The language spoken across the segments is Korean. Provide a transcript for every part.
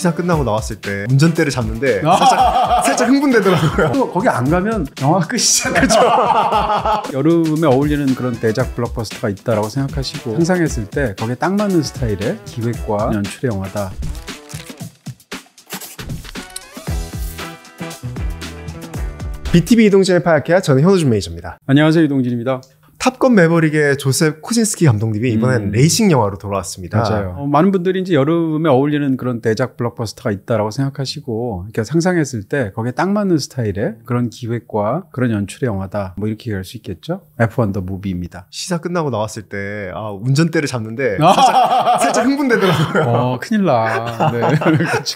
시사 끝나고 나왔을 때 운전대를 잡는데 살짝 흥분되더라고요. 거기 안 가면 영화가 끝이잖아요. 그렇죠? 여름에 어울리는 그런 대작 블록버스터가 있다라고 생각하시고 상상했을 때 거기에 딱 맞는 스타일의 기획과 연출의 영화다. BTV 이동진의 파야케야, 저는 현우준 매니저입니다. 안녕하세요, 이동진입니다. 탑건 매버릭의 조셉 코신스키 감독님이 이번엔 레이싱 영화로 돌아왔습니다. 맞아요. 많은 분들이 이제 여름에 어울리는 그런 대작 블록버스터가 있다라고 생각하시고 이렇게 상상했을 때 거기에 딱 맞는 스타일의 그런 기획과 그런 연출의 영화다. 뭐 이렇게 얘기할 수 있겠죠. F1 더 무비입니다. 시사 끝나고 나왔을 때 운전대를 잡는데 살짝 흥분되더라고요. 큰일 나. 네.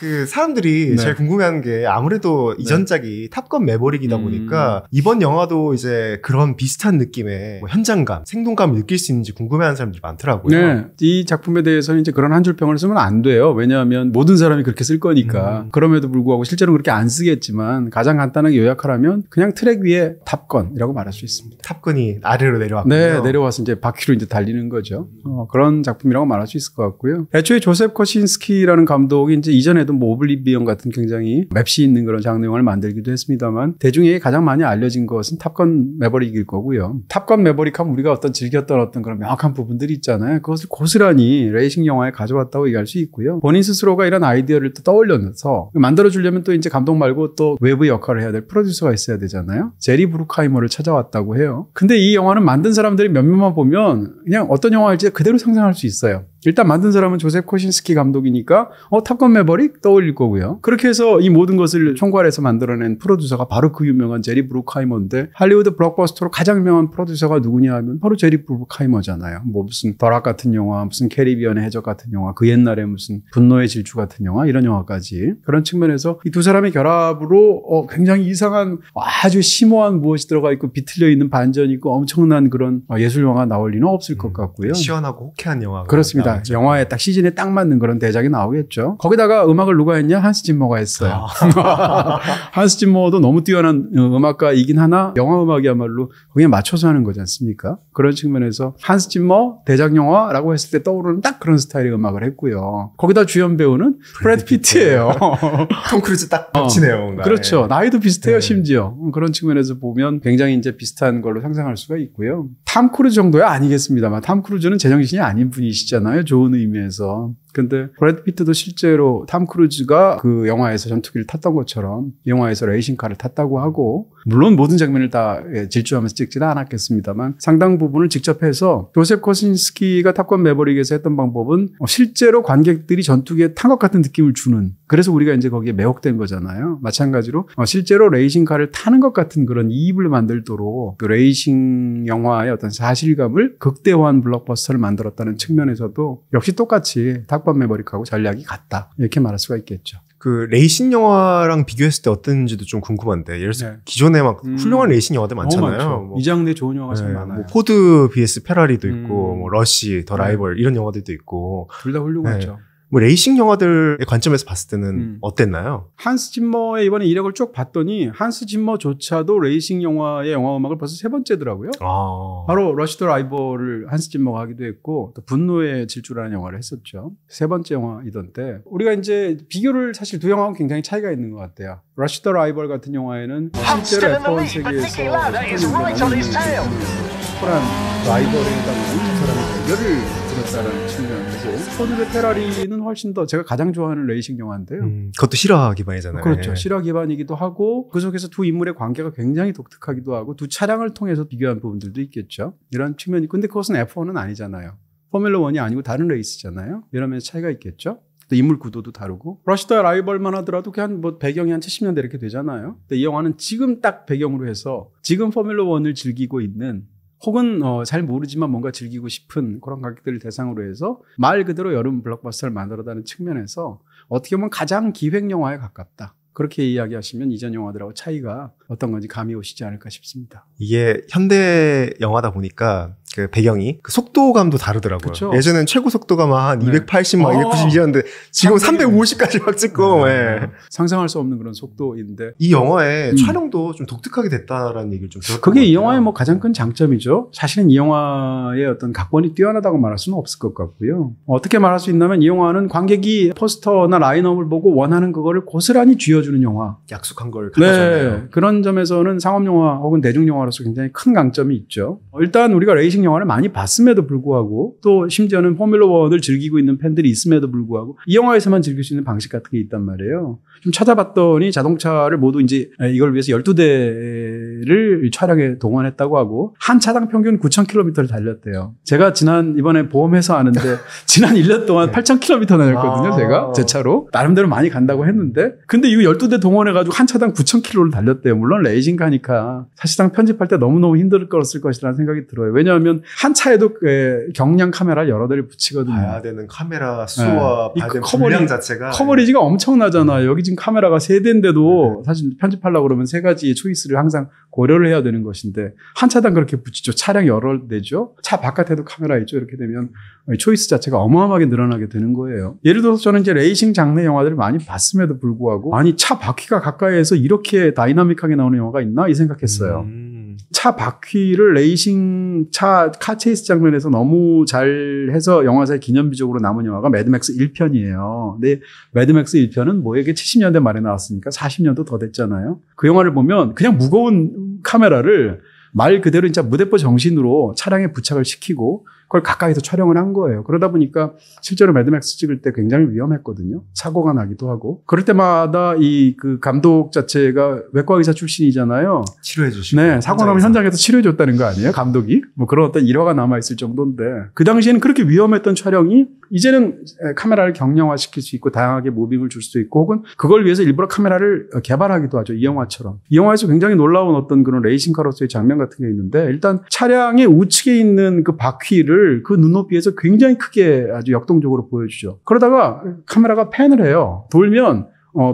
그 사람들이 제일 궁금해하는 게 아무래도 이전작이 탑건 매버릭이다 보니까 이번 영화도 이제 그런 비슷한 느낌의 현장감, 생동감을 느낄 수 있는지 궁금해하는 사람들이 많더라고요. 네, 이 작품에 대해서는 이제 그런 한 줄 평을 쓰면 안 돼요. 왜냐하면 모든 사람이 그렇게 쓸 거니까. 그럼에도 불구하고 실제로는 그렇게 안 쓰겠지만 가장 간단하게 요약하라면 그냥 트랙 위에 탑건이라고 말할 수 있습니다. 탑건이 아래로 내려왔군요. 네, 내려와서 이제 바퀴로 이제 달리는 거죠. 그런 작품이라고 말할 수 있을 것 같고요. 애초에 조셉 코신스키라는 감독이 이제 이전에도 뭐 오블리비언 같은 굉장히 맵시 있는 그런 장르 영화를 만들기도 했습니다만 대중에게 가장 많이 알려진 것은 탑건 매버릭일 거고요. 탑건 매버릭 하면 우리가 즐겼던 어떤 그런 명확한 부분들이 있잖아요. 그것을 고스란히 레이싱 영화에 가져왔다고 얘기할 수 있고요. 본인 스스로가 이런 아이디어를 또 떠올려서 만들어주려면 또 이제 감독 말고 또 외부 역할을 해야 될 프로듀서가 있어야 되잖아요. 제리 브루크하이머를 찾아왔다고 해요. 근데 이 영화는 만든 사람들이 몇몇만 보면 그냥 어떤 영화일지 그대로 상상할 수 있어요. 일단 만든 사람은 조셉 코신스키 감독이니까 탑건 매버릭 떠올릴 거고요. 그렇게 해서 이 모든 것을 총괄해서 만들어낸 프로듀서가 바로 그 유명한 제리 브루크하이머인데 할리우드 블록버스터로 가장 유명한 프로듀서가 누구냐 하면 바로 제리 브루크하이머잖아요. 뭐 무슨 더락 같은 영화, 무슨 캐리비언의 해적 같은 영화, 그 옛날에 무슨 분노의 질주 같은 영화, 이런 영화까지. 그런 측면에서 이 두 사람의 결합으로 굉장히 이상한 아주 심오한 무엇이 들어가 있고 비틀려 있는 반전이 있고 엄청난 그런 예술 영화 나올 리는 없을 것 같고요. 시원하고 호쾌한 영화. 그렇습니다. 영화에 딱 시즌에 딱 맞는 그런 대작이 나오겠죠. 거기다가 음악을 누가 했냐? 한스 짐머가 했어요. 한스 짐머도 너무 뛰어난 음악가이긴 하나 영화 음악이야말로 거기에 맞춰서 하는 거지 않습니까? 그런 측면에서 한스 짐머 대작 영화라고 했을 때 떠오르는 딱 그런 스타일의 음악을 했고요. 거기다 주연 배우는 브래드 피트예요. 톰 크루즈 딱 겹치네요. 뭔가. 그렇죠. 나이도 비슷해요. 심지어. 그런 측면에서 보면 굉장히 이제 비슷한 걸로 상상할 수가 있고요. 탐 크루즈 정도야 아니겠습니다만 탐 크루즈는 제정신이 아닌 분이시잖아요. 좋은 의미에서. 근데 브래드 피트도 실제로 탐 크루즈가 그 영화에서 전투기를 탔던 것처럼 이 영화에서 레이싱카를 탔다고 하고 물론 모든 장면을 다 질주하면서 찍지는 않았겠습니다만 상당 부분을 직접 해서 조셉 코신스키가 탑건 매버릭에서 했던 방법은 실제로 관객들이 전투기에 탄 것 같은 느낌을 주는, 그래서 우리가 이제 거기에 매혹된 거잖아요. 마찬가지로 실제로 레이싱카를 타는 것 같은 그런 이입을 만들도록 그 레이싱 영화의 어떤 사실감을 극대화한 블록버스터를 만들었다는 측면에서도 역시 똑같이 탑건 매버릭하고 전략이 같다, 이렇게 말할 수가 있겠죠. 그 레이싱 영화랑 비교했을 때 어땠는지도 좀 궁금한데, 예를 들어서 기존에 막 훌륭한 레이싱 영화들 많잖아요. 이 장르에 좋은 영화가 참 많아요. 뭐 포드 vs 페라리도 있고, 뭐 러시, 더 라이벌 이런 영화들도 있고, 둘 다 훌륭하죠. 뭐 레이싱 영화들의 관점에서 봤을 때는 어땠나요? 한스 짐머의 이번에 이력을 쭉 봤더니 한스 짐머조차도 레이싱 영화의 영화 음악을 벌써 3번째더라고요. 바로 러시 더 라이벌을 한스 짐머가 하기도 했고 또 분노의 질주라는 영화를 했었죠. 3번째 영화이던데 우리가 이제 비교를 사실 두 영화는 굉장히 차이가 있는 것 같아요. 러시 더 라이벌 같은 영화에는 실제로 F1 세계에서 슈퍼한 라이벌에 해당 두 사람의 대결을 들었다는 측면이고, 포드의 페라리는 훨씬 더 제가 가장 좋아하는 레이싱 영화인데요. 그것도 실화 기반이잖아요. 그렇죠. 실화 기반이기도 하고 그 속에서 두 인물의 관계가 굉장히 독특하기도 하고 두 차량을 통해서 비교한 부분들도 있겠죠. 이런 측면이. 근데 그것은 F1은 아니잖아요. 포뮬러 1이 아니고 다른 레이스잖아요. 이러면서 차이가 있겠죠. 또 인물 구도도 다르고. 러시 더 라이벌만 하더라도 그냥 뭐 배경이 한 70년대 이렇게 되잖아요. 근데 이 영화는 지금 딱 배경으로 해서 지금 포뮬러 1을 즐기고 있는, 혹은 잘 모르지만 뭔가 즐기고 싶은 그런 관객들을 대상으로 해서 말 그대로 여름 블록버스터를 만들어다는 측면에서 어떻게 보면 가장 기획 영화에 가깝다, 그렇게 이야기하시면 이전 영화들하고 차이가 어떤 건지 감이 오시지 않을까 싶습니다. 이게 현대 영화다 보니까 그 배경이 그 속도감도 다르더라고요. 그쵸? 예전엔 최고 속도가 막 한 280, 막 290이었는데 지금 350까지 막 찍고. 예. 상상할 수 없는 그런 속도인데 이 영화의 촬영도 좀 독특하게 됐다라는 얘기를 좀 들었던 그게 것 이 같아요. 영화의 뭐 가장 큰 장점이죠. 사실은 이 영화의 어떤 각본이 뛰어나다고 말할 수는 없을 것 같고요. 어떻게 말할 수 있냐면 이 영화는 관객이 포스터나 라인업을 보고 원하는 그거를 고스란히 쥐어주는 영화. 약속한 걸 가져잖아요. 네, 그런 점에서는 상업영화 혹은 대중영화로서 굉장히 큰 강점이 있죠. 일단 우리가 레이싱 영화를 많이 봤음에도 불구하고 또 심지어는 포뮬러1을 즐기고 있는 팬들이 있음에도 불구하고 이 영화에서만 즐길 수 있는 방식 같은 게 있단 말이에요. 좀 찾아봤더니 자동차를 모두 이제 이걸 위해서 12대를 촬영에 동원했다고 하고 한 차당 평균 9,000km를 달렸대요. 제가 이번에 보험회사 아는데 지난 1년 동안 8,000km 다녔거든요. 제가 제 차로. 나름대로 많이 간다고 했는데 근데 이거 12대 동원해가지고 한 차당 9,000km를 달렸대요. 물론 레이싱 가니까 사실상 편집할 때 너무너무 힘들 것이라는 생각이 들어요. 왜냐하면 한 차에도 경량 카메라 여러 대를 붙이거든요. 봐야 되는 카메라 수와 네. 봐야 되는 분량 자체가 커버리지가 엄청나잖아요. 여기 지금 카메라가 3대인데도 사실 편집하려고 그러면 3가지의 초이스를 항상 고려를 해야 되는 것인데 한 차당 그렇게 붙이죠. 차량 여러 대죠. 차 바깥에도 카메라 있죠. 이렇게 되면 초이스 자체가 어마어마하게 늘어나게 되는 거예요. 예를 들어서 저는 이제 레이싱 장르 영화들을 많이 봤음에도 불구하고 아니 차 바퀴가 가까이에서 이렇게 다이나믹하게 나오는 영화가 있나 이 생각했어요. 차 바퀴를 레이싱 카체이스 장면에서 너무 잘 해서 영화사의 기념비적으로 남은 영화가 매드맥스 1편이에요. 근데 매드맥스 1편은 뭐 이게 70년대 말에 나왔으니까 40년도 더 됐잖아요. 그 영화를 보면 그냥 무거운 카메라를 말 그대로 진짜 무대포 정신으로 차량에 부착을 시키고 그걸 가까이서 촬영을 한 거예요. 그러다 보니까 실제로 매드맥스 찍을 때 굉장히 위험했거든요. 사고가 나기도 하고. 그럴 때마다 그 감독 자체가 외과 의사 출신이잖아요. 치료해 주시고. 네, 사고 나면 현장에서 치료해 줬다는 거 아니에요? 감독이? 뭐 그런 어떤 일화가 남아 있을 정도인데 그 당시에는 그렇게 위험했던 촬영이 이제는 카메라를 경량화시킬 수 있고 다양하게 무빙을 줄 수 있고 혹은 그걸 위해서 일부러 카메라를 개발하기도 하죠. 이 영화처럼. 이 영화에서 굉장히 놀라운 어떤 그런 레이싱카로서의 장면 같은 게 있는데 일단 차량의 우측에 있는 그 바퀴를 그 눈높이에서 굉장히 크게 아주 역동적으로 보여주죠. 그러다가 카메라가 팬을 해요. 돌면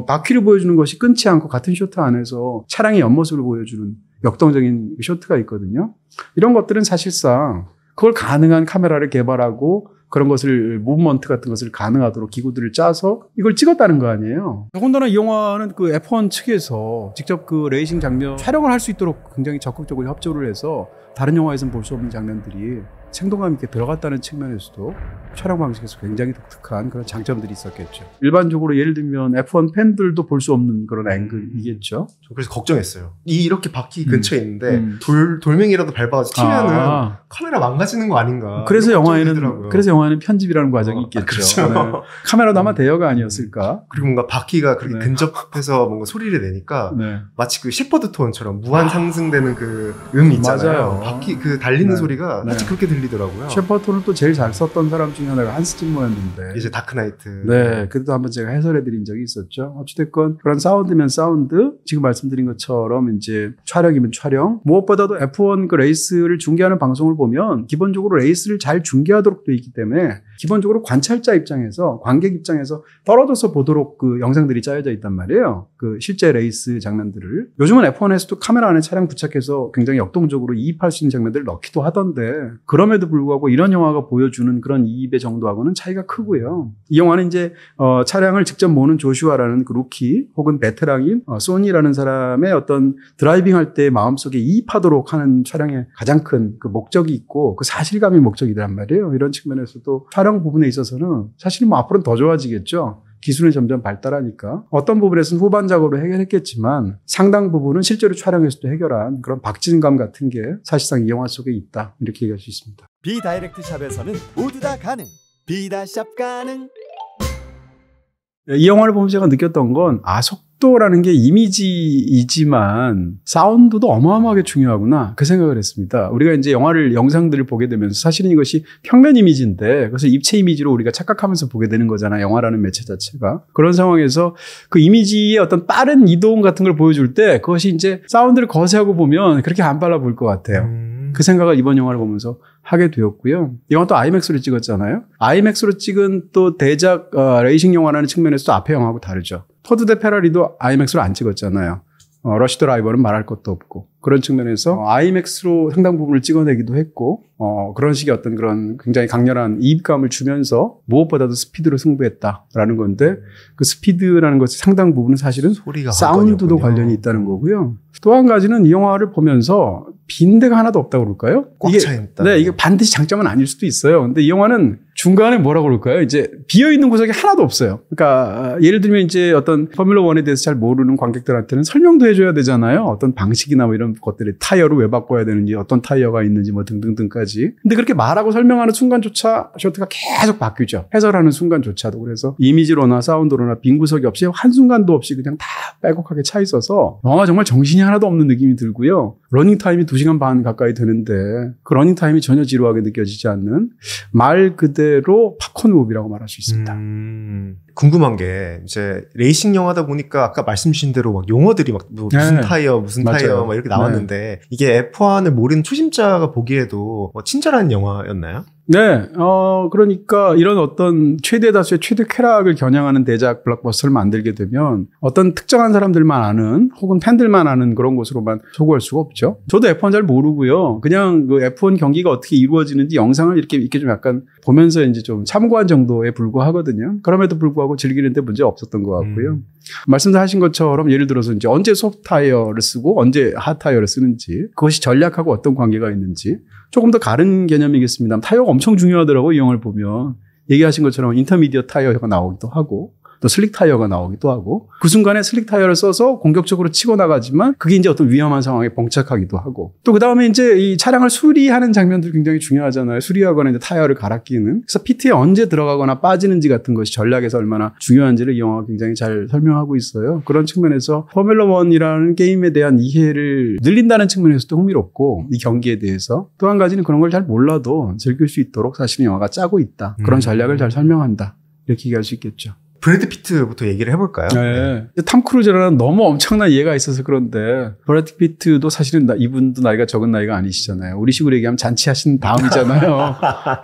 바퀴를 보여주는 것이 끊지 않고 같은 쇼트 안에서 차량의 옆모습을 보여주는 역동적인 쇼트가 있거든요. 이런 것들은 사실상 그걸 가능한 카메라를 개발하고 그런 것을 무브먼트 같은 것을 가능하도록 기구들을 짜서 이걸 찍었다는 거 아니에요. 더군다나 이 영화는 그 F1 측에서 직접 그 레이싱 장면 촬영을 할 수 있도록 굉장히 적극적으로 협조를 해서 다른 영화에서는 볼 수 없는 장면들이 생동감 있게 들어갔다는 측면에서도 촬영 방식에서 굉장히 독특한 그런 장점들이 있었겠죠. 일반적으로 예를 들면 F1 팬들도 볼 수 없는 그런 앵글이겠죠. 저 그래서 걱정했어요. 이렇게 바퀴 근처에 있는데 돌멩이라도 밟아서 튀면은 카메라 망가지는 거 아닌가. 그래서 영화에는 편집이라는 과정이 있겠죠. 그렇죠. 네. 카메라도 아마 대여가 아니었을까. 그리고 뭔가 바퀴가 그렇게 근접해서 뭔가 소리를 내니까 마치 그 셰퍼드 톤처럼 무한 상승되는 그 있잖아요. 맞아요. 바퀴 그 달리는 소리가 살짝 그렇게 들리더라고요. 셰퍼드 톤을 또 제일 잘 썼던 사람 중에 하나가 한스 짐머였는데 이제 다크나이트. 네, 그때도 한번 제가 해설해드린 적이 있었죠. 어찌됐건 그런 사운드면 사운드, 지금 말씀드린 것처럼 이제 촬영이면 촬영. 무엇보다도 F1 그 레이스를 중계하는 방송을 보면 기본적으로 레이스를 잘 중계하도록 되어 있기 때문에 기본적으로 관찰자 입장에서, 관객 입장에서 떨어져서 보도록 그 영상들이 짜여져 있단 말이에요. 그 실제 레이스 장면들을. 요즘은 F1에서도 카메라 안에 차량 부착해서 굉장히 역동적으로 이입할 수 있는 장면들을 넣기도 하던데 그럼에도 불구하고 이런 영화가 보여주는 그런 이입의 정도하고는 차이가 크고요. 이 영화는 이제 차량을 직접 모는 조슈아라는 그 루키 혹은 베테랑인 소니라는 사람의 어떤 드라이빙 할 때 마음속에 이입하도록 하는 촬영의 가장 큰 그 목적이 있고 그 사실감이 목적이란 말이에요. 이런 측면에서도 촬영 부분에 있어서는 사실은 뭐 앞으로는 더 좋아지겠죠. 기술이 점점 발달하니까 어떤 부분에서는 후반작으로 해결했겠지만 상당 부분은 실제로 촬영에서도 해결한 그런 박진감 같은 게 사실상 이 영화 속에 있다 이렇게 얘기할 수 있습니다. 비다이렉트 샵에서는 모두 다 가능. 비다샵 가능. 이 영화를 보면서 제가 느꼈던 건 속도라는 게 이미지이지만 사운드도 어마어마하게 중요하구나 그 생각을 했습니다. 우리가 이제 영상들을 보게 되면서 사실은 이것이 평면 이미지인데 그래서 입체 이미지로 우리가 착각하면서 보게 되는 거잖아요. 영화라는 매체 자체가. 그런 상황에서 그 이미지의 어떤 빠른 이동 같은 걸 보여줄 때 그것이 이제 사운드를 거세하고 보면 그렇게 안 빨라 보일 것 같아요. 그 생각을 이번 영화를 보면서 하게 되었고요. 이 영화 또 아이맥스로 찍었잖아요. 아이맥스로 찍은 또 대작 레이싱 영화라는 측면에서도 앞에 영화하고 다르죠. 포드 대 페라리도 아이맥스로 안 찍었잖아요. 러시 드라이버는 말할 것도 없고 그런 측면에서 IMAX로 상당 부분을 찍어내기도 했고 그런 식의 어떤 그런 굉장히 강렬한 이입감을 주면서 무엇보다도 스피드로 승부했다라는 건데 그 스피드라는 것이 상당 부분은 사실은 소리가 사운드도 관련이 있다는 거고요. 또 한 가지는 이 영화를 보면서 빈대가 하나도 없다고 그럴까요? 꽉 차 있다. 네, 이게 반드시 장점은 아닐 수도 있어요. 근데 이 영화는 중간에 뭐라고 그럴까요? 이제 비어있는 구석이 하나도 없어요. 그러니까 예를 들면 이제 어떤 포뮬러 1에 대해서 잘 모르는 관객들한테는 설명도 해줘야 되잖아요. 어떤 방식이나 뭐 이런 것들이 타이어를 왜 바꿔야 되는지 어떤 타이어가 있는지 뭐 등등등까지. 근데 그렇게 말하고 설명하는 순간조차 셔츠가 계속 바뀌죠. 해설하는 순간조차도. 그래서 이미지로나 사운드로나 빈 구석이 없이 한순간도 없이 그냥 다 빼곡하게 차 있어서 영화가 정말 정신이 하나도 없는 느낌이 들고요. 러닝타임이 2시간 반 가까이 되는데 그 러닝타임이 전혀 지루하게 느껴지지 않는 말 그대로 팝콘 무비라고 말할 수 있습니다. 궁금한 게 이제 레이싱 영화다 보니까 아까 말씀 주신 대로 막 용어들이 막 무슨 타이어 무슨 맞아요. 타이어 막 이렇게 나왔는데 이게 F1을 모르는 초심자가 보기에도 친절한 영화였나요? 네, 그러니까 이런 어떤 최대 다수의 최대 쾌락을 겨냥하는 대작 블록버스터를 만들게 되면 어떤 특정한 사람들만 아는 혹은 팬들만 아는 그런 곳으로만 소구할 수가 없죠. 저도 F1 잘 모르고요. 그냥 그 F1 경기가 어떻게 이루어지는지 영상을 이렇게 좀 약간 보면서 이제 좀 참고한 정도에 불과하거든요. 그럼에도 불구하고 즐기는데 문제 없었던 것 같고요. 말씀하신 것처럼 예를 들어서 이제 언제 소프트 타이어를 쓰고 언제 핫 타이어를 쓰는지 그것이 전략하고 어떤 관계가 있는지 조금 더 다른 개념이겠습니다. 타이어가 엄청 중요하더라고요. 이 영화를 보면. 얘기하신 것처럼 인터미디어 타이어가 나오기도 하고 또 슬릭 타이어가 나오기도 하고 그 순간에 슬릭 타이어를 써서 공격적으로 치고 나가지만 그게 이제 어떤 위험한 상황에 봉착하기도 하고 또 그다음에 이제 이 차량을 수리하는 장면들이 굉장히 중요하잖아요. 수리하거나 이제 타이어를 갈아 끼는. 그래서 피트에 언제 들어가거나 빠지는지 같은 것이 전략에서 얼마나 중요한지를 이 영화가 굉장히 잘 설명하고 있어요. 그런 측면에서 포뮬러 1이라는 게임에 대한 이해를 늘린다는 측면에서도 흥미롭고 이 경기에 대해서 또 한 가지는 그런 걸 잘 몰라도 즐길 수 있도록 사실은 영화가 짜고 있다. 그런 전략을 잘 설명한다. 이렇게 얘기할 수 있겠죠. 브래드 피트부터 얘기를 해볼까요? 네. 탐 크루즈라는 너무 엄청난 이해가 있어서 그런데 브래드 피트도 사실은 이분도 나이가 적은 나이가 아니시잖아요. 우리 식으로 얘기하면 잔치하신 다음이잖아요.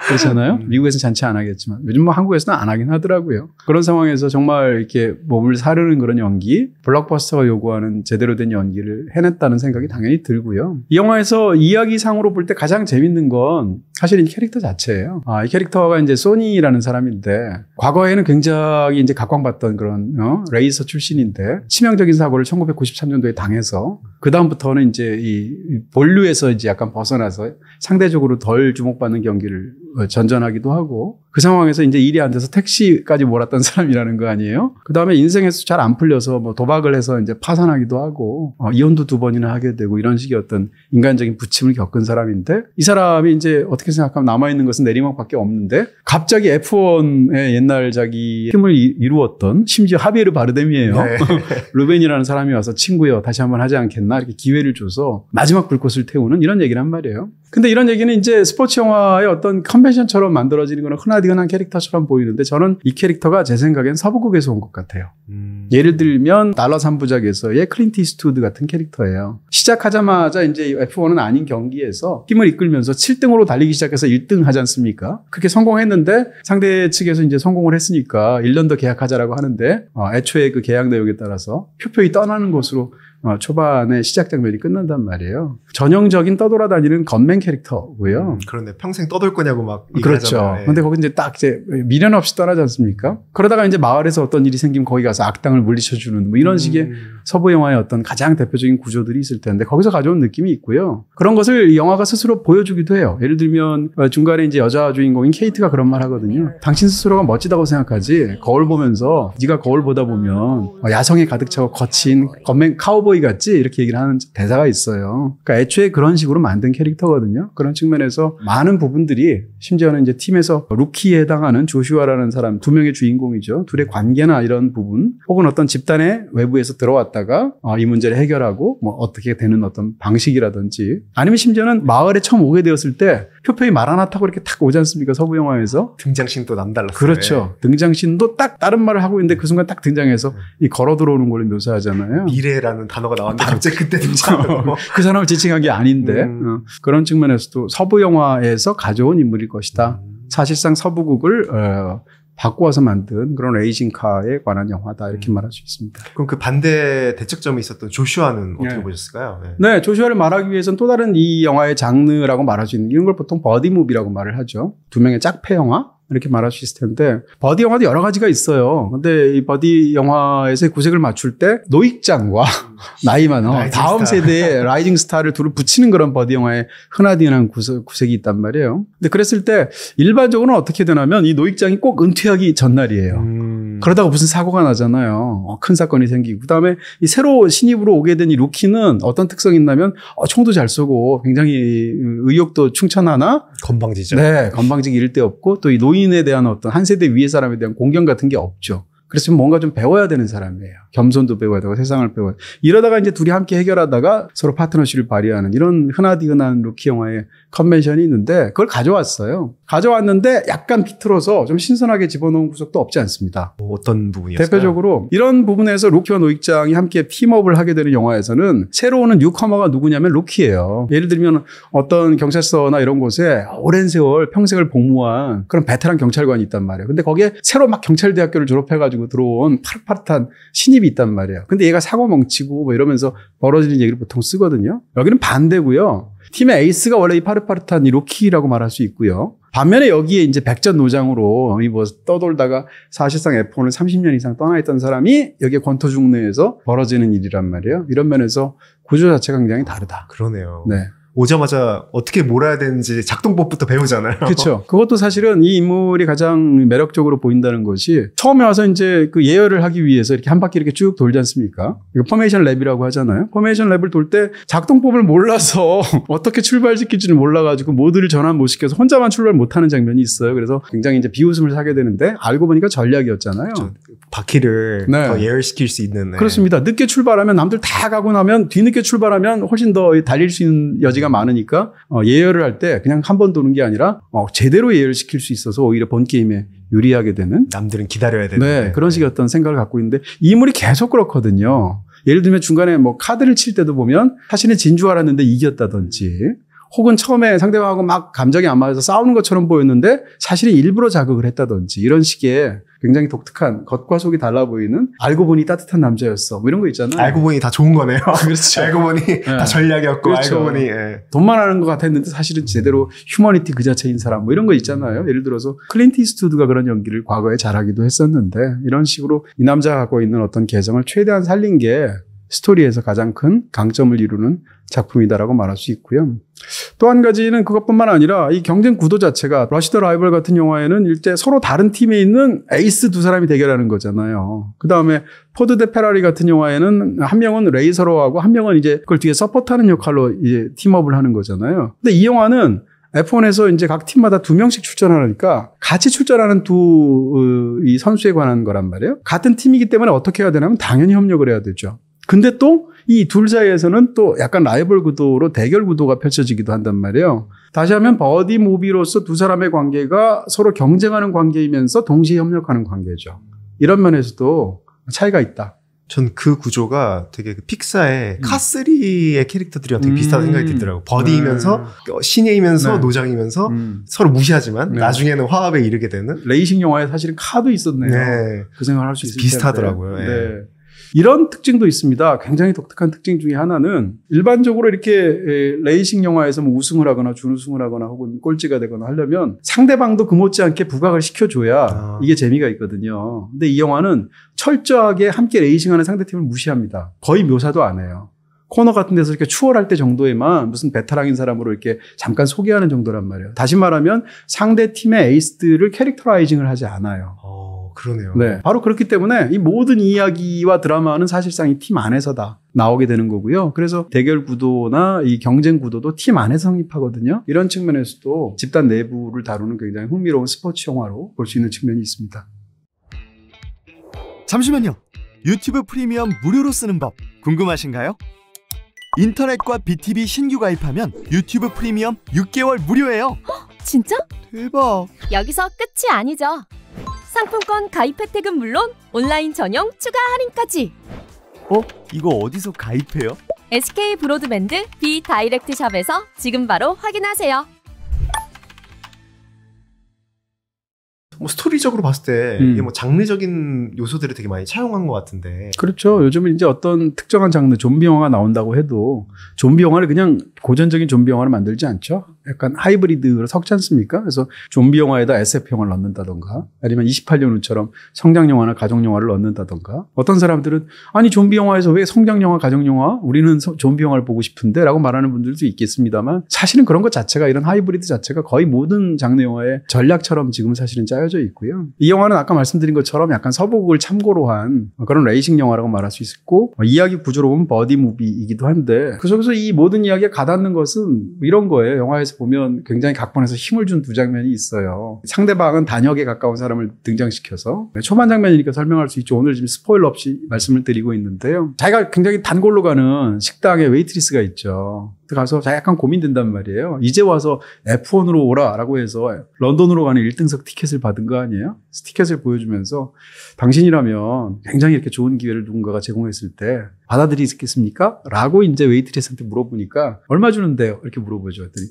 그렇잖아요. 미국에서는 잔치 안 하겠지만 요즘 뭐 한국에서는 안 하긴 하더라고요. 그런 상황에서 정말 이렇게 몸을 사르는 그런 연기, 블록버스터가 요구하는 제대로 된 연기를 해냈다는 생각이 당연히 들고요. 이 영화에서 이야기상으로 볼 때 가장 재밌는 건 사실 이 캐릭터 자체예요. 이 캐릭터가 이제 소니라는 사람인데 과거에는 굉장히 이제 각광받던 그런 레이서 출신인데 치명적인 사고를 1993년도에 당해서 그 다음부터는 이제 이 본류에서 이제 약간 벗어나서 상대적으로 덜 주목받는 경기를 전전하기도 하고 그 상황에서 이제 일이 안 돼서 택시까지 몰았던 사람이라는 거 아니에요? 그 다음에 인생에서 잘 안 풀려서 뭐 도박을 해서 이제 파산하기도 하고 이혼도 2번이나 하게 되고 이런 식의 어떤 인간적인 부침을 겪은 사람인데 이 사람이 이제 어떻게 생각하면 남아있는 것은 내리막밖에 없는데 갑자기 F1의 옛날 자기 힘을 이루었던 심지어 하비에르 바르뎀이에요. 네. 루벤이라는 사람이 와서 친구여 다시 한번 하지 않겠나 이렇게 기회를 줘서 마지막 불꽃을 태우는 이런 얘기를 한 말이에요. 근데 이런 얘기는 이제 스포츠 영화의 어떤 컨벤션처럼 만들어지는 거는 흔하디흔한 캐릭터처럼 보이는데 저는 이 캐릭터가 제 생각엔 서부극에서 온 것 같아요. 예를 들면 달러 3부작에서의 클린트 이스트우드 같은 캐릭터예요. 시작하자마자 이제 F1은 아닌 경기에서 팀을 이끌면서 7등으로 달리기 시작해서 1등 하지 않습니까? 그렇게 성공했는데 상대 측에서 이제 성공을 했으니까 1년 더 계약하자라고 하는데 애초에 그 계약 내용에 따라서 표표히 떠나는 것으로 초반에 시작 장면이 끝난단 말이에요. 전형적인 떠돌아다니는 건맨 캐릭터고요. 그런데 평생 떠돌 거냐고 막 그렇죠. 얘기하잖아요. 근데 거기 이제 딱 이제 미련 없이 떠나지 않습니까? 그러다가 이제 마을에서 어떤 일이 생기면 거기 가서 악당을 물리쳐주는 뭐 이런 식의 서부 영화의 어떤 가장 대표적인 구조들이 있을 텐데 거기서 가져온 느낌이 있고요. 그런 것을 영화가 스스로 보여주기도 해요. 예를 들면 중간에 이제 여자 주인공인 케이트가 그런 말 하거든요. 당신 스스로가 멋지다고 생각하지 거울 보면서 네가 거울 보다 보면 야성에 가득 차고 거친 건맨 카우보이 같지? 이렇게 얘기를 하는 대사가 있어요. 그러니까 애초에 그런 식으로 만든 캐릭터거든요. 그런 측면에서 많은 부분들이 심지어는 이제 팀에서 루키에 해당하는 조슈아라는 사람 2명의 주인공이죠. 둘의 관계나 이런 부분 혹은 어떤 집단의 외부에서 들어왔다가 이 문제를 해결하고 뭐 어떻게 되는 어떤 방식이라든지 아니면 심지어는 마을에 처음 오게 되었을 때 표표히 말 하나 타고 이렇게 탁 오지 않습니까? 서부 영화에서. 등장신도 남달랐어요. 그렇죠. 등장신도 딱 다른 말을 하고 있는데 그 순간 딱 등장해서 이 걸어 들어오는 걸 묘사하잖아요. 미래라는 단어가 나왔는데 갑자기 그때 등장하고 그 사람을 지칭한 게 아닌데 그런 측면에서도 서부 영화에서 가져온 인물일 것이다. 사실상 서부국을 바꿔서 만든 그런 레이싱카에 관한 영화다 이렇게 말할 수 있습니다. 그럼 그 반대 대척점이 있었던 조슈아는 어떻게 보셨을까요? 네, 조슈아를 말하기 위해서는 또 다른 이 영화의 장르라고 말할 수 있는 이런 걸 보통 버디 무비라고 말을 하죠. 두 명의 짝패 영화? 이렇게 말할 수 있을 텐데 버디 영화도 여러 가지가 있어요. 근데 이 버디 영화에서 구색을 맞출 때 노익장과 나이 많은 다음 세대의 라이징 스타를 둘을 붙이는 그런 버디 영화에 흔하디흔한 구색이 있단 말이에요. 근데 그랬을 때 일반적으로는 어떻게 되냐면 이 노익장이 꼭 은퇴하기 전날이에요. 그러다가 무슨 사고가 나잖아요. 큰 사건이 생기고 그다음에 이 새로 신입으로 오게 된 이 루키는 어떤 특성이 있냐면 총도 잘 쏘고 굉장히 의욕도 충천하나 건방지죠. 네, 건방지기 이를 데 없고 또 이 노인에 대한 어떤 한 세대 위의 사람에 대한 공경 같은 게 없죠. 그래서 뭔가 좀 배워야 되는 사람이에요. 겸손도 배워야 되고 세상을 배워야 되고. 이러다가 이제 둘이 함께 해결하다가 서로 파트너십을 발휘하는 이런 흔하디흔한 루키 영화의 컨벤션이 있는데 그걸 가져왔어요. 가져왔는데 약간 비틀어서 좀 신선하게 집어넣은 구석도 없지 않습니다. 어떤 부분이었어요? 대표적으로 이런 부분에서 루키와 노익장이 함께 팀업을 하게 되는 영화에서는 새로 오는 뉴커머가 누구냐면 루키예요. 예를 들면 어떤 경찰서나 이런 곳에 오랜 세월 평생을 복무한 그런 베테랑 경찰관이 있단 말이에요. 근데 거기에 새로 막 경찰대학교를 졸업해가지고 들어온 파릇파릇한 신입이 있단 말이에요. 근데 얘가 사고 멍치고 뭐 이러면서 벌어지는 얘기를 보통 쓰거든요. 여기는 반대고요. 팀의 에이스가 원래 이 파릇파릇한 이 루키라고 말할 수 있고요. 반면에 여기에 이제 백전노장으로 이 뭐 떠돌다가 사실상 F1을 30년 이상 떠나 있던 사람이 여기에 권토중내에서 벌어지는 일이란 말이에요. 이런 면에서 구조 자체가 굉장히 다르다. 그러네요. 네. 오자마자 어떻게 몰아야 되는지 작동법부터 배우잖아요. 그렇죠. 그것도 사실은 이 인물이 가장 매력적으로 보인다는 것이 처음에 와서 이제 그 예열을 하기 위해서 이렇게 한 바퀴 이렇게 쭉 돌지 않습니까? 이거 포메이션 랩이라고 하잖아요. 포메이션 랩을 돌 때 작동법을 몰라서 어떻게 출발시킬지를 몰라가지고 모두를 전환 못 시켜서 혼자만 출발 못하는 장면이 있어요. 그래서 굉장히 이제 비웃음을 사게 되는데 알고 보니까 전략이었잖아요. 그렇죠. 바퀴를 네. 더 예열시킬 수 있는. 네. 그렇습니다. 늦게 출발하면 남들 다 가고 나면 뒤늦게 출발하면 훨씬 더 달릴 수 있는 여지가 많으니까 예열을 할 때 그냥 한 번 도는 게 아니라 제대로 예열을 시킬 수 있어서 오히려 본 게임에 유리하게 되는 남들은 기다려야 되는 네, 그런 식의 어떤 생각을 갖고 있는데 이 인물이 계속 그렇거든요. 예를 들면 중간에 뭐 카드를 칠 때도 보면 사실은 진 줄 알았는데 이겼다든지 혹은 처음에 상대방하고 막 감정이 안 맞아서 싸우는 것처럼 보였는데 사실은 일부러 자극을 했다든지 이런 식의 굉장히 독특한 겉과 속이 달라 보이는 알고 보니 따뜻한 남자였어 뭐 이런 거 있잖아요. 알고 보니 다 좋은 거네요. 그렇죠. 알고 보니 다 전략이었고 그렇죠. 알고 보니 돈만 하는 것 같았는데 사실은 제대로 휴머니티 그 자체인 사람 뭐 이런 거 있잖아요. 예를 들어서 클린트 이스트우드가 그런 연기를 과거에 잘하기도 했었는데 이런 식으로 이 남자가 갖고 있는 어떤 개성을 최대한 살린 게 스토리에서 가장 큰 강점을 이루는 작품이다라고 말할 수 있고요. 또 한 가지는 그것뿐만 아니라 이 경쟁 구도 자체가 러시 더 라이벌 같은 영화에는 일제 서로 다른 팀에 있는 에이스 두 사람이 대결하는 거잖아요. 그다음에 포드 대 페라리 같은 영화에는 한 명은 레이서로 하고 한 명은 이제 그걸 뒤에 서포트하는 역할로 이제 팀업을 하는 거잖아요. 근데 이 영화는 F1에서 이제 각 팀마다 2명씩 출전하니까 같이 출전하는 이 선수에 관한 거란 말이에요. 같은 팀이기 때문에 어떻게 해야 되냐면 당연히 협력을 해야 되죠. 근데 또 이 둘 사이에서는 또 약간 라이벌 구도로 대결 구도가 펼쳐지기도 한단 말이에요. 다시 하면 버디 무비로서 두 사람의 관계가 서로 경쟁하는 관계이면서 동시에 협력하는 관계죠. 이런 면에서도 차이가 있다. 전 그 구조가 되게 그 픽사의 카3의 캐릭터들이랑 되게 비슷하다는 생각이 들더라고요. 버디이면서 신예이면서 노장이면서 서로 무시하지만 나중에는 화합에 이르게 되는 레이싱 영화에 사실은 카도 있었네요. 네. 그 생각을 할 수 있을 비슷하더라고요. 텐데. 네. 이런 특징도 있습니다. 굉장히 독특한 특징 중에 하나는 일반적으로 이렇게 레이싱 영화에서 뭐 우승을 하거나 준우승을 하거나 혹은 꼴찌가 되거나 하려면 상대방도 그 못지않게 부각을 시켜줘야 이게 재미가 있거든요. 근데 이 영화는 철저하게 함께 레이싱하는 상대팀을 무시합니다. 거의 묘사도 안 해요. 코너 같은 데서 이렇게 추월할 때 정도에만 무슨 베테랑인 사람으로 이렇게 잠깐 소개하는 정도란 말이에요. 다시 말하면 상대 팀의 에이스들을 캐릭터라이징을 하지 않아요. 그러네요. 네. 바로 그렇기 때문에 이 모든 이야기와 드라마는 사실상 이 팀 안에서 다 나오게 되는 거고요. 그래서 대결 구도나 이 경쟁 구도도 팀 안에서 성립하거든요. 이런 측면에서도 집단 내부를 다루는 굉장히 흥미로운 스포츠 영화로 볼 수 있는 측면이 있습니다. 잠시만요. 유튜브 프리미엄 무료로 쓰는 법 궁금하신가요? 인터넷과 BTV 신규 가입하면 유튜브 프리미엄 6개월 무료예요. 진짜? 대박. 여기서 끝이 아니죠. 상품권 가입 혜택은 물론 온라인 전용 추가 할인까지. 이거 어디서 가입해요? SK 브로드밴드 비다이렉트 샵에서 지금 바로 확인하세요. 뭐 스토리적으로 봤을 때 이게 뭐 장르적인 요소들을 되게 많이 차용한 것 같은데. 그렇죠. 요즘은 이제 어떤 특정한 장르 좀비 영화가 나온다고 해도 좀비 영화를 그냥 고전적인 좀비 영화를 만들지 않죠. 약간 하이브리드로 섞지 않습니까? 그래서 좀비 영화에다 SF 영화를 넣는다던가 아니면 28년 후처럼 성장 영화나 가족 영화를 넣는다던가 어떤 사람들은 아니 좀비 영화에서 왜 성장 영화, 가족 영화? 우리는 좀비 영화를 보고 싶은데 라고 말하는 분들도 있겠습니다만 사실은 그런 것 자체가 이런 하이브리드 자체가 거의 모든 장르 영화의 전략처럼 지금 사실은 짜여져 있고요. 이 영화는 아까 말씀드린 것처럼 약간 서부극을 참고로 한 그런 레이싱 영화라고 말할 수 있고 이야기 구조로 보면 버디 무비이기도 한데 그 속에서 이 모든 이야기가 가닿는 것은 이런 거예요. 영화에서 보면 굉장히 각본에서 힘을 준 두 장면이 있어요. 상대방은 단역에 가까운 사람을 등장시켜서 초반 장면이니까 설명할 수 있죠. 오늘 지금 스포일러 없이 말씀을 드리고 있는데요. 자기가 굉장히 단골로 가는 식당에 웨이트리스가 있죠. 가서 약간 고민된단 말이에요. 이제 와서 F1으로 오라라고 해서 런던으로 가는 1등석 티켓을 받은 거 아니에요? 티켓을 보여주면서 당신이라면 굉장히 이렇게 좋은 기회를 누군가가 제공했을 때 받아들이겠습니까? 라고 이제 웨이트리스한테 물어보니까 얼마 주는데요? 이렇게 물어보죠. 했더니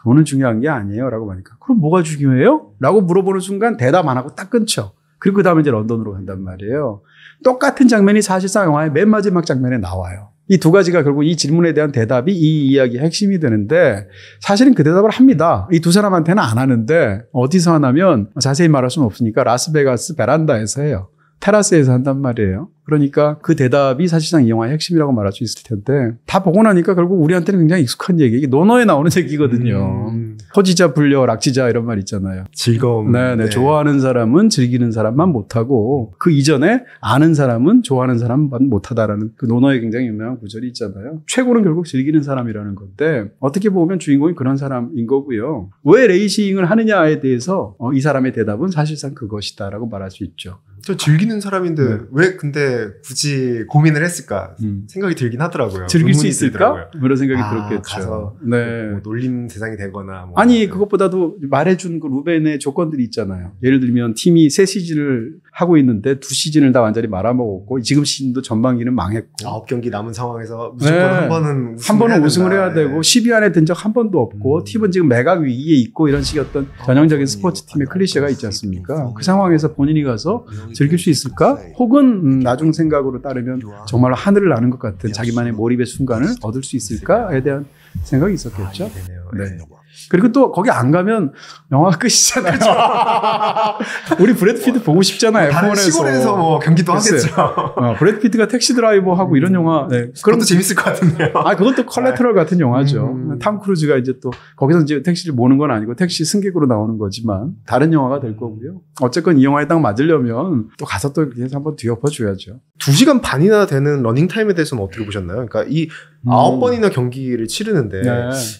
돈은 중요한 게 아니에요. 라고 하니까 그럼 뭐가 중요해요? 라고 물어보는 순간 대답 안 하고 딱 끊죠. 그리고 그 다음에 이제 런던으로 간단 말이에요. 똑같은 장면이 사실상 영화의 맨 마지막 장면에 나와요. 이 두 가지가 결국 이 질문에 대한 대답이 이 이야기의 핵심이 되는데 사실은 그 대답을 합니다. 이 두 사람한테는 안 하는데 어디서 하냐면 자세히 말할 수는 없으니까 라스베가스 베란다에서 해요. 테라스에서 한단 말이에요. 그러니까 그 대답이 사실상 이 영화의 핵심이라고 말할 수 있을 텐데 다 보고 나니까 결국 우리한테는 굉장히 익숙한 얘기. 이게 논어에 나오는 얘기거든요. 호지자 불려 락지자 이런 말 있잖아요. 즐거움. 네. 좋아하는 사람은 즐기는 사람만 못하고 그 이전에 아는 사람은 좋아하는 사람만 못하다라는 그 논어에 굉장히 유명한 구절이 있잖아요. 최고는 결국 즐기는 사람이라는 건데 어떻게 보면 주인공이 그런 사람인 거고요. 왜 레이싱을 하느냐에 대해서 이 사람의 대답은 사실상 그것이다라고 말할 수 있죠. 저 즐기는 사람인데 왜 근데 굳이 고민을 했을까 생각이 들긴 하더라고요. 즐길 수 있을까? 그런 생각이 들었겠죠. 가서 네. 뭐 놀림 대상이 되거나 뭐. 아니 그것보다도 말해준 그 루벤의 조건들이 있잖아요. 예를 들면 팀이 3시즌을 하고 있는데 2시즌을 다 완전히 말아먹었고 지금 시즌도 전반기는 망했고 9경기 남은 상황에서 무조건 한 번은 우승을 해야 되고 10위 안에 든 적 한 번도 없고 팀은 지금 매각 위기에 있고 이런 식의 어떤 전형적인 스포츠 팀의 클리셰가 있지 않습니까? 그 상황에서 본인이 가서 즐길 수 있을까? 혹은 나중 생각으로 따르면 정말 하늘을 나는 것 같은 자기만의 몰입의 순간을 얻을 수 있을까에 대한 생각이 있었겠죠. 네. 그리고 또 거기 안 가면 영화가 끝이잖아요. 우리 브래드 피트 보고 싶잖아요. 다른 시골에서 뭐 경기도 하겠죠. 브래드 피트가 택시 드라이버 하고 이런 영화. 네. 그것도 재밌을 것 같은데요. 그것도 컬래터럴 같은 영화죠. 탐 크루즈가 이제 또 거기서 이제 택시를 모는 건 아니고 택시 승객으로 나오는 거지만 다른 영화가 될 거고요. 어쨌건 이 영화에 딱 맞으려면 또 가서 또 이렇게 한번 뒤엎어 줘야죠. 2시간 반이나 되는 러닝타임에 대해서는 어떻게 보셨나요? 그러니까 이 9번이나 경기를 치르는데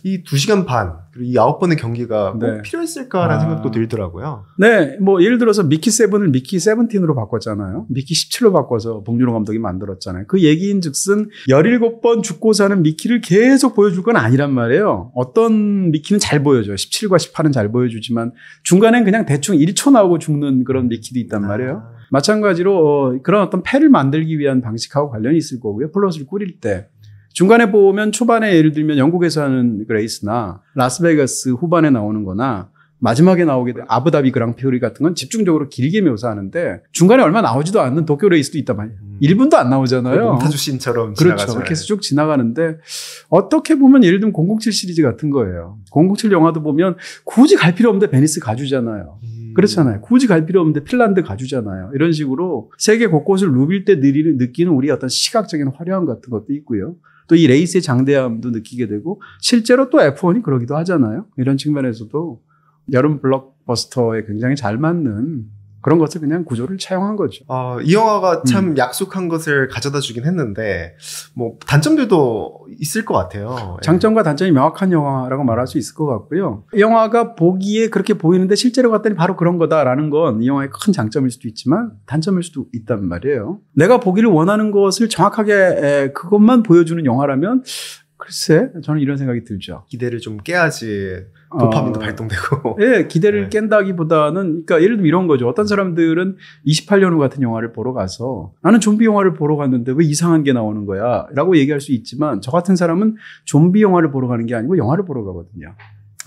이 2시간 반 그리고 이 9번의 경기가 꼭 필요했을까라는 생각도 들더라고요. 네, 뭐 예를 들어서 미키 7을 미키 17으로 바꿨잖아요. 미키 17로 바꿔서 봉준호 감독이 만들었잖아요. 그 얘기인즉슨 17번 죽고 사는 미키를 계속 보여줄 건 아니란 말이에요. 어떤 미키는 잘 보여줘요. 17과 18은 잘 보여주지만 중간엔 그냥 대충 1초 나오고 죽는 그런 미키도 있단 말이에요. 마찬가지로 그런 어떤 패를 만들기 위한 방식하고 관련이 있을 거고요. 플롯을 꾸릴 때. 중간에 보면 초반에 예를 들면 영국에서 하는 레이스나 라스베가스 후반에 나오는 거나 마지막에 나오게 된 아부다비 그랑프리 같은 건 집중적으로 길게 묘사하는데 중간에 얼마 나오지도 않는 도쿄 레이스도 있단 말이에요. 1분도 안 나오잖아요. 몬타주 씬처럼 그렇죠. 그렇게 해서 쭉 지나가는데 어떻게 보면 예를 들면 007 시리즈 같은 거예요. 007 영화도 보면 굳이 갈 필요 없는데 베니스 가주잖아요. 그렇잖아요. 굳이 갈 필요 없는데 핀란드 가주잖아요. 이런 식으로 세계 곳곳을 누빌 때 느끼는 우리 어떤 시각적인 화려함 같은 것도 있고요. 또 이 레이스의 장대함도 느끼게 되고 실제로 또 F1이 그러기도 하잖아요. 이런 측면에서도 여름 블록버스터에 굉장히 잘 맞는 그런 것을 그냥 구조를 차용한 거죠. 이 영화가 참 약속한 것을 가져다 주긴 했는데 뭐 단점들도 있을 것 같아요. 장점과 단점이 명확한 영화라고 말할 수 있을 것 같고요. 이 영화가 보기에 그렇게 보이는데 실제로 봤더니 바로 그런 거다라는 건 이 영화의 큰 장점일 수도 있지만 단점일 수도 있단 말이에요. 내가 보기를 원하는 것을 정확하게 그것만 보여주는 영화라면 글쎄 저는 이런 생각이 들죠. 기대를 좀 깨야지 도파민도 발동되고. 네, 기대를 깬다기보다는 그러니까 예를 들면 이런 거죠. 어떤 사람들은 28년 후 같은 영화를 보러 가서 나는 좀비 영화를 보러 갔는데 왜 이상한 게 나오는 거야? 라고 얘기할 수 있지만 저 같은 사람은 좀비 영화를 보러 가는 게 아니고 영화를 보러 가거든요.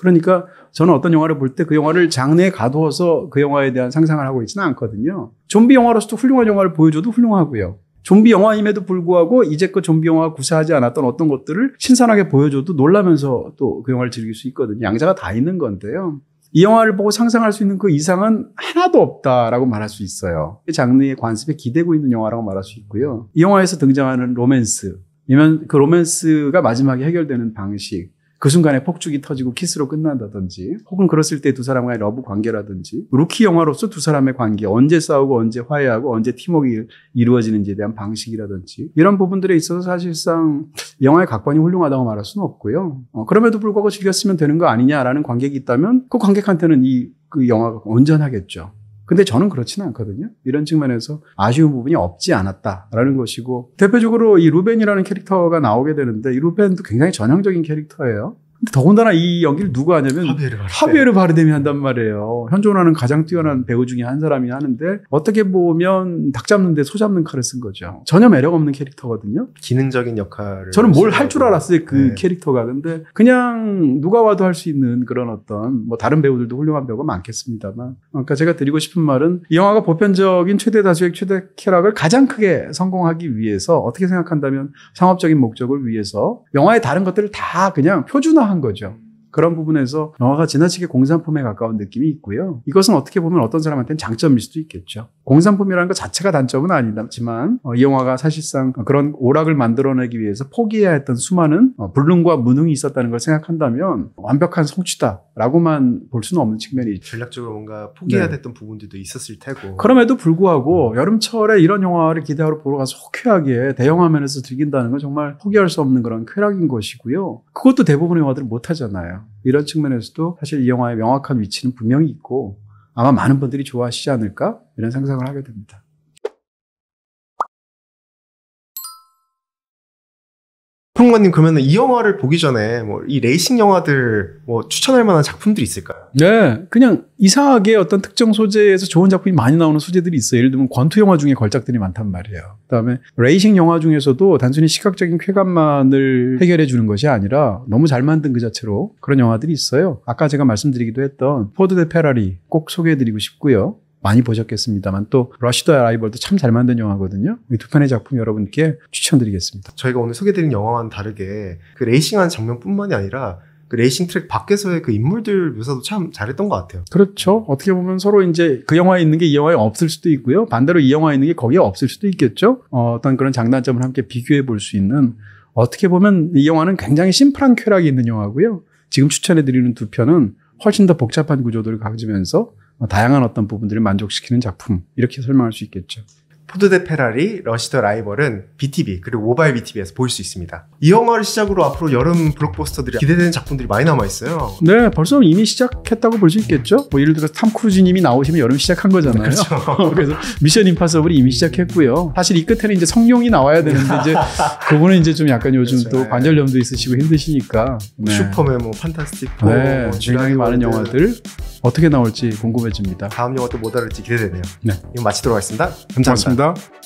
그러니까 저는 어떤 영화를 볼 때 그 영화를 장르에 가두어서 그 영화에 대한 상상을 하고 있지는 않거든요. 좀비 영화로서도 훌륭한 영화를 보여줘도 훌륭하고요. 좀비 영화임에도 불구하고 이제껏 좀비 영화가 구사하지 않았던 어떤 것들을 신선하게 보여줘도 놀라면서 또 그 영화를 즐길 수 있거든요. 양자가 다 있는 건데요. 이 영화를 보고 상상할 수 있는 그 이상은 하나도 없다라고 말할 수 있어요. 장르의 관습에 기대고 있는 영화라고 말할 수 있고요. 이 영화에서 등장하는 로맨스, 아니면 그 로맨스가 마지막에 해결되는 방식, 그 순간에 폭죽이 터지고 키스로 끝난다든지, 혹은 그랬을 때 두 사람과의 러브 관계라든지, 루키 영화로서 두 사람의 관계, 언제 싸우고 언제 화해하고 언제 팀워크가 이루어지는지에 대한 방식이라든지, 이런 부분들에 있어서 사실상 영화의 각본이 훌륭하다고 말할 수는 없고요. 그럼에도 불구하고 즐겼으면 되는 거 아니냐라는 관객이 있다면 그 관객한테는 그 영화가 온전하겠죠. 근데 저는 그렇지는 않거든요. 이런 측면에서 아쉬운 부분이 없지 않았다라는 것이고, 대표적으로 이 루벤이라는 캐릭터가 나오게 되는데, 이 루벤도 굉장히 전형적인 캐릭터예요. 근데 더군다나 이 연기를 누가 하냐면 하비에르 바르뎀이 한단 말이에요. 현존하는 가장 뛰어난 배우 중에 한 사람이 하는데, 어떻게 보면 닭 잡는데 소 잡는 칼을 쓴 거죠. 전혀 매력 없는 캐릭터거든요. 기능적인 역할을. 저는 뭘 할 줄 알았어요, 그 캐릭터가. 근데 그냥 누가 와도 할 수 있는 그런 어떤, 뭐 다른 배우들도 훌륭한 배우가 많겠습니다만, 그러니까 제가 드리고 싶은 말은, 이 영화가 보편적인 최대 다수의 최대 쾌락을 가장 크게 성공하기 위해서, 어떻게 생각한다면 상업적인 목적을 위해서 영화의 다른 것들을 다 그냥 표준화 한 거죠. 그런 부분에서 영화가 지나치게 공산품에 가까운 느낌이 있고요. 이것은 어떻게 보면 어떤 사람한테는 장점일 수도 있겠죠. 공산품이라는 것 자체가 단점은 아니지만 이 영화가 사실상 그런 오락을 만들어내기 위해서 포기해야 했던 수많은 불능과 무능이 있었다는 걸 생각한다면 완벽한 성취다라고만 볼 수는 없는 측면이 있죠. 전략적으로 뭔가 포기해야 됐던 부분들도 있었을 테고. 그럼에도 불구하고 여름철에 이런 영화를 기대하러 보러 가서 호쾌하게 대형화면에서 즐긴다는 건 정말 포기할 수 없는 그런 쾌락인 것이고요. 그것도 대부분의 영화들은 못하잖아요. 이런 측면에서도 사실 이 영화의 명확한 위치는 분명히 있고, 아마 많은 분들이 좋아하시지 않을까, 이런 상상을 하게 됩니다. 평론가님, 그러면 이 영화를 보기 전에 뭐 이 레이싱 영화들 뭐 추천할 만한 작품들이 있을까요? 네, 그냥 이상하게 어떤 특정 소재에서 좋은 작품이 많이 나오는 소재들이 있어요. 예를 들면 권투 영화 중에 걸작들이 많단 말이에요. 그다음에 레이싱 영화 중에서도 단순히 시각적인 쾌감만을 해결해 주는 것이 아니라 너무 잘 만든 그 자체로 그런 영화들이 있어요. 아까 제가 말씀드리기도 했던 포드 대 페라리 꼭 소개해드리고 싶고요. 많이 보셨겠습니다만, 또 러시 더 라이벌도 참 잘 만든 영화거든요. 이 두 편의 작품 여러분께 추천드리겠습니다. 저희가 오늘 소개해드린 영화와는 다르게 그 레이싱하는 장면뿐만이 아니라 그 레이싱 트랙 밖에서의 그 인물들 묘사도 참 잘했던 것 같아요. 그렇죠. 어떻게 보면 서로 이제 그 영화에 있는 게 이 영화에 없을 수도 있고요. 반대로 이 영화에 있는 게 거기에 없을 수도 있겠죠. 어떤 그런 장단점을 함께 비교해 볼 수 있는, 어떻게 보면 이 영화는 굉장히 심플한 쾌락이 있는 영화고요. 지금 추천해드리는 두 편은 훨씬 더 복잡한 구조들을 가지면서 다양한 어떤 부분들을 만족시키는 작품, 이렇게 설명할 수 있겠죠. 포드 대 페라리, 러시 더 라이벌은 BTV 그리고 모바일 BTV에서 볼 수 있습니다. 이 영화를 시작으로 앞으로 여름 블록버스터들이 기대되는 작품들이 많이 남아있어요. 네, 벌써 이미 시작했다고 볼 수 있겠죠. 뭐 예를 들어서 탐 크루즈님이 나오시면 여름 시작한 거잖아요. 그렇죠. 그래서 미션 임파서블이 이미 시작했고요. 사실 이 끝에는 이제 성룡이 나와야 되는데 이제 그분은 이제 좀 약간 요즘 그렇죠. 또 관절염도 있으시고 힘드시니까. 네. 슈퍼맨, 뭐 판타스틱 4, 네, 뭐 굉장히 많은 영화들 어떻게 나올지 궁금해집니다. 다음 영화 또 뭐 다룰지 기대되네요. 네, 이거 마치도록 하겠습니다. 감사합니다. 고맙습니다.